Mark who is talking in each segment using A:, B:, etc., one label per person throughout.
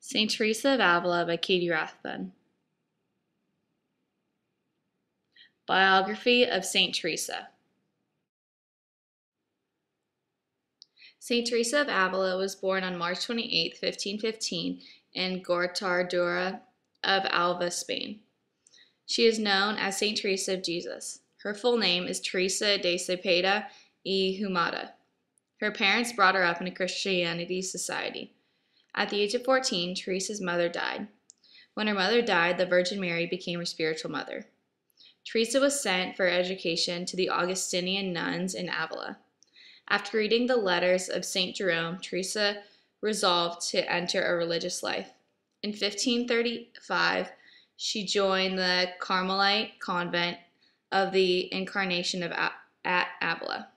A: Saint Teresa of Avila by Katie Rathbun. Biography of Saint Teresa. Saint Teresa of Avila was born on March 28, 1515, in Gortardura of Alva, Spain. She is known as Saint Teresa of Jesus. Her full name is Teresa de Cepeda y Humada. Her parents brought her up in a Christianity society. At the age of 14, Teresa's mother died. When her mother died, the Virgin Mary became her spiritual mother. Teresa was sent for education to the Augustinian nuns in Avila. After reading the letters of St. Jerome, Teresa resolved to enter a religious life. In 1535, she joined the Carmelite convent of the Incarnation at Avila.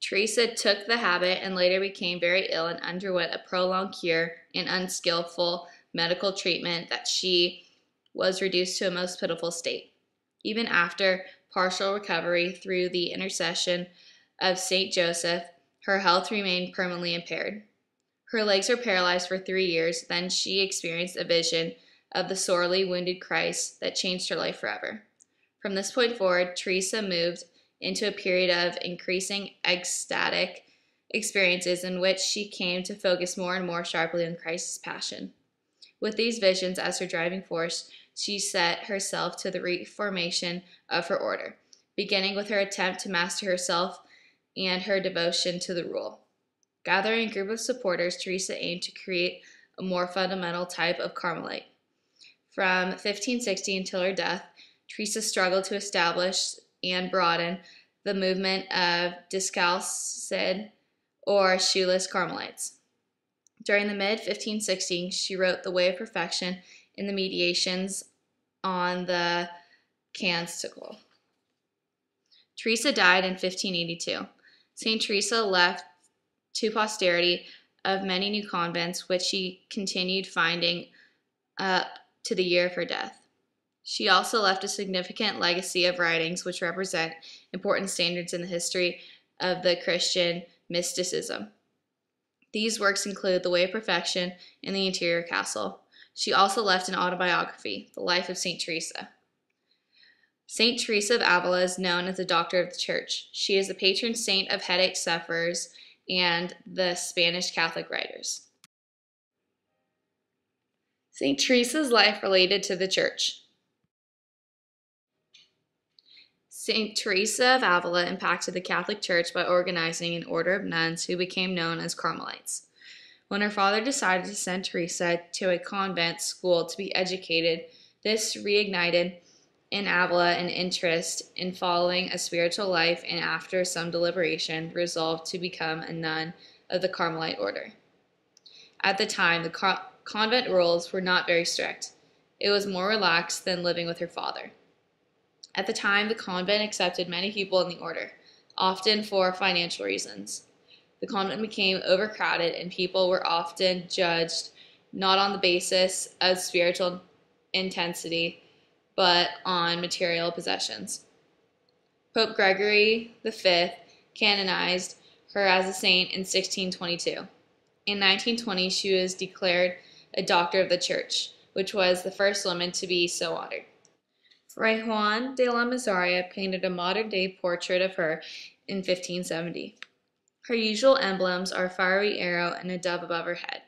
A: Teresa took the habit and later became very ill and underwent a prolonged cure and unskillful medical treatment that she was reduced to a most pitiful state. Even after partial recovery through the intercession of Saint Joseph, her health remained permanently impaired. Her legs were paralyzed for 3 years, then she experienced a vision of the sorely wounded Christ that changed her life forever. From this point forward, Teresa moved into a period of increasing ecstatic experiences in which she came to focus more and more sharply on Christ's passion. With these visions as her driving force, she set herself to the reformation of her order, beginning with her attempt to master herself and her devotion to the rule. Gathering a group of supporters, Teresa aimed to create a more fundamental type of Carmelite. From 1560 until her death, Teresa struggled to establish and broaden the movement of discalced or shoeless Carmelites. During the mid-1560s, she wrote The Way of Perfection in the Meditations on the Canticle. Teresa died in 1582. St. Teresa left to posterity of many new convents, which she continued founding up to the year of her death. She also left a significant legacy of writings which represent important standards in the history of the Christian mysticism. These works include The Way of Perfection and The Interior Castle. She also left an autobiography, The Life of St. Teresa. St. Teresa of Avila is known as the Doctor of the Church. She is the patron saint of headache sufferers and the Spanish Catholic writers. St. Teresa's life related to the Church. St. Teresa of Avila impacted the Catholic Church by organizing an order of nuns who became known as Carmelites. When her father decided to send Teresa to a convent school to be educated, this reignited in Avila an interest in following a spiritual life, and after some deliberation, resolved to become a nun of the Carmelite order. At the time, the convent rules were not very strict. It was more relaxed than living with her father. At the time, the convent accepted many people in the order, often for financial reasons. The convent became overcrowded and people were often judged not on the basis of spiritual intensity, but on material possessions. Pope Gregory V canonized her as a saint in 1622. In 1920, she was declared a Doctor of the Church, which was the first woman to be so honored. Fray Juan de la Mazaria painted a modern-day portrait of her in 1570. Her usual emblems are a fiery arrow and a dove above her head.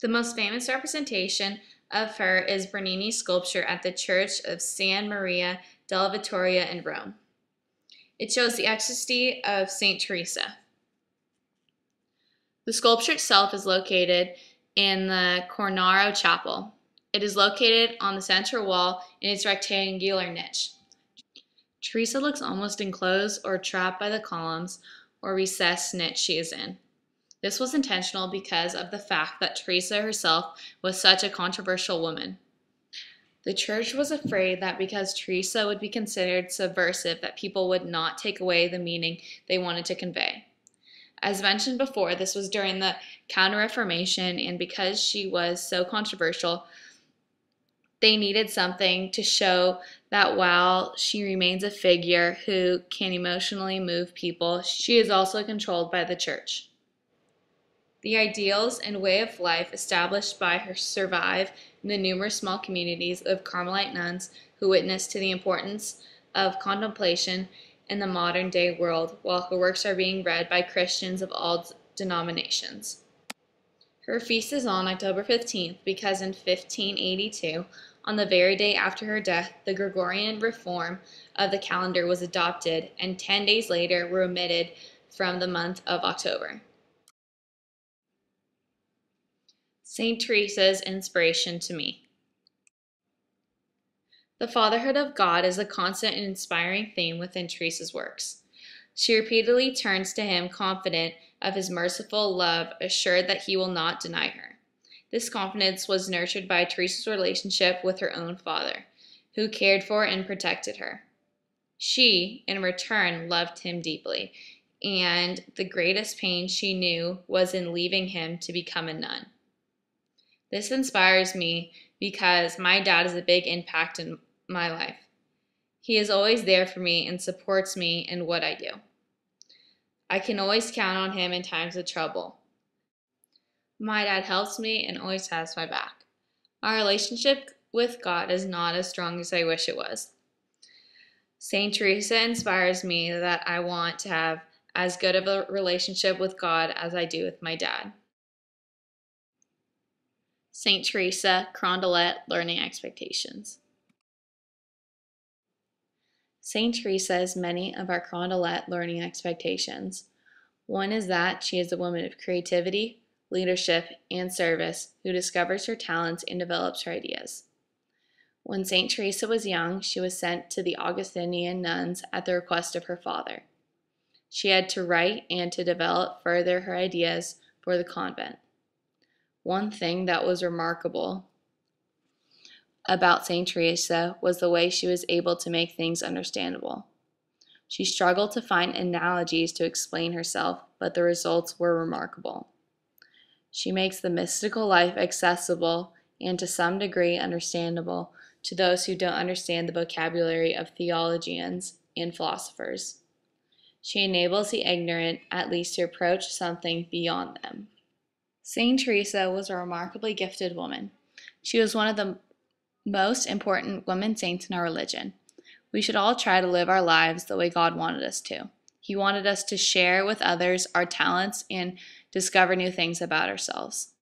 A: The most famous representation of her is Bernini's sculpture at the Church of San Maria della Vittoria in Rome. It shows the ecstasy of St. Teresa. The sculpture itself is located in the Cornaro Chapel. It is located on the central wall in its rectangular niche. Teresa looks almost enclosed or trapped by the columns or recessed niche she is in. This was intentional because of the fact that Teresa herself was such a controversial woman. The church was afraid that because Teresa would be considered subversive, that people would not take away the meaning they wanted to convey. As mentioned before, this was during the Counter-Reformation, and because she was so controversial, they needed something to show that while she remains a figure who can emotionally move people, she is also controlled by the church. The ideals and way of life established by her survive in the numerous small communities of Carmelite nuns who witness to the importance of contemplation in the modern day world, while her works are being read by Christians of all denominations. Her feast is on October 15th because in 1582, on the very day after her death, the Gregorian reform of the calendar was adopted, and 10 days later were omitted from the month of October. Saint Teresa's inspiration to me. The fatherhood of God is a constant and inspiring theme within Teresa's works. She repeatedly turns to him confident of his merciful love, assured that he will not deny her. This confidence was nurtured by Teresa's relationship with her own father, who cared for and protected her. She, in return, loved him deeply, and the greatest pain she knew was in leaving him to become a nun. This inspires me because my dad has a big impact in my life. He is always there for me and supports me in what I do. I can always count on him in times of trouble. My dad helps me and always has my back. Our relationship with God is not as strong as I wish it was. Saint Teresa inspires me that I want to have as good of a relationship with God as I do with my dad. Saint Teresa, Carondelet, Learning Expectations. Saint Teresa has many of our Carondelet learning expectations. One is that she is a woman of creativity, leadership, and service who discovers her talents and develops her ideas. When Saint Teresa was young, she was sent to the Augustinian nuns at the request of her father. She had to write and to develop further her ideas for the convent. One thing that was remarkable about Saint Teresa was the way she was able to make things understandable. She struggled to find analogies to explain herself, but the results were remarkable. She makes the mystical life accessible and to some degree understandable to those who don't understand the vocabulary of theologians and philosophers. She enables the ignorant at least to approach something beyond them. Saint Teresa was a remarkably gifted woman. She was one of the most important women saints in our religion. We should all try to live our lives the way God wanted us to. He wanted us to share with others our talents and discover new things about ourselves.